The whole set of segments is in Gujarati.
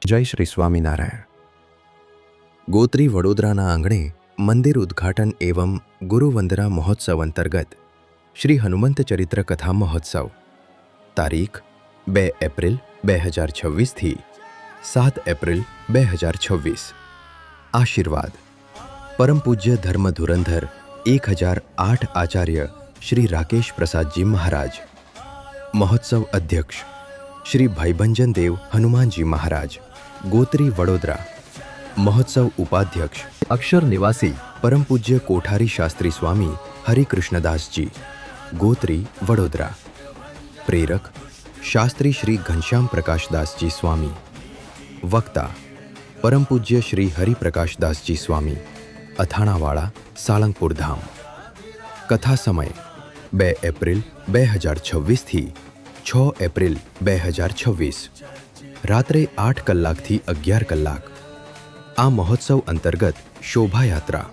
જય શ્રી સ્વામિનારાયણ. ગોત્રી વડોદરાના આંગણે મંદિર ઉદ્ઘાટન એવં ગુરુવંદના મહોત્સવ અંતર્ગત શ્રી હનુમંત ચરિત્ર કથા મહોત્સવ તારીખ 2 એપ્રિલ 2026 7 એપ્રિલ 2026. આશીર્વાદ. પરમ પૂજ્ય ધર્મ ધુરંધર 1008 આચાર્ય શ્રી રાકેશ પ્રસાદજી મહારાજ. મહોત્સવ અધ્યક્ષ શ્રી ભાઈબંજન દેવ હનુમાનજી મહારાજ, ગોત્રી વડોદરા. મહોત્સવ ઉપાધ્યક્ષ અક્ષર નિવાસી પરમ પૂજ્ય કોઠારી શાસ્ત્રી સ્વામી હરિકૃષ્ણદાસજી, ગોત્રી વડોદરા. પ્રેરક શાસ્ત્રી શ્રી ઘનશ્યામ પ્રકાશદાસજી સ્વામી. વક્તા પરમ પૂજ્ય શ્રી હરિપ્રકાશદાસજી સ્વામી, અથાણાવાળા, સાળંગપુર ધામ. કથા સમય 2 એપ્રિલ 2026 થી 6 એપ્રિલ 2026, રાત્રે 8 કલાકથી 11 કલાક. આ મહોત્સવ અંતર્ગત શોભાયાત્રા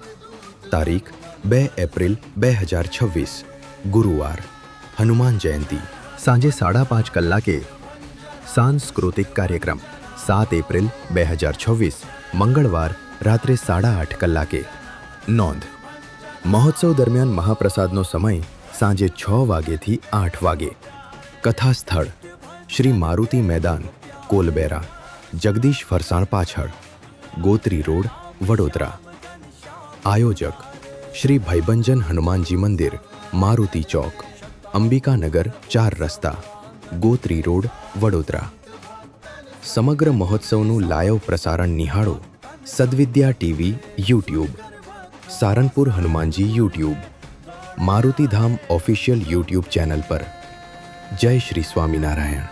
તારીખ 2 એપ્રિલ 2026, ગુરુવાર, હનુમાન જયંતી, સાંજે 5:30 કલાકે. સાંસ્કૃતિક કાર્યક્રમ 7 એપ્રિલ 2026, મંગળવાર, રાત્રે 8:30 કલાકે. નોંધ: મહોત્સવ દરમિયાન મહાપ્રસાદનો સમય સાંજે 6 વાગ્યેથી 8 વાગે. કથા સ્થળ શ્રી મારુતિ મેદાન, કોલબેરા, જગદીશ ફરસાણ પાછળ, ગોત્રી રોડ, વડોદરા. આયોજક શ્રી ભાઈબંજન હનુમાનજી મંદિર, મારુતિ ચોક, અંબિકાનગર 4 રસ્તા, ગોત્રી રોડ, વડોદરા. સમગ્ર મહોત્સવનું લાઈવ પ્રસારણ નિહાળો Sadvidya TV YouTube, Sarangpur Hanumanji YouTube, Marutidham official YouTube channel પર. જય શ્રી સ્વામિનારાયણ.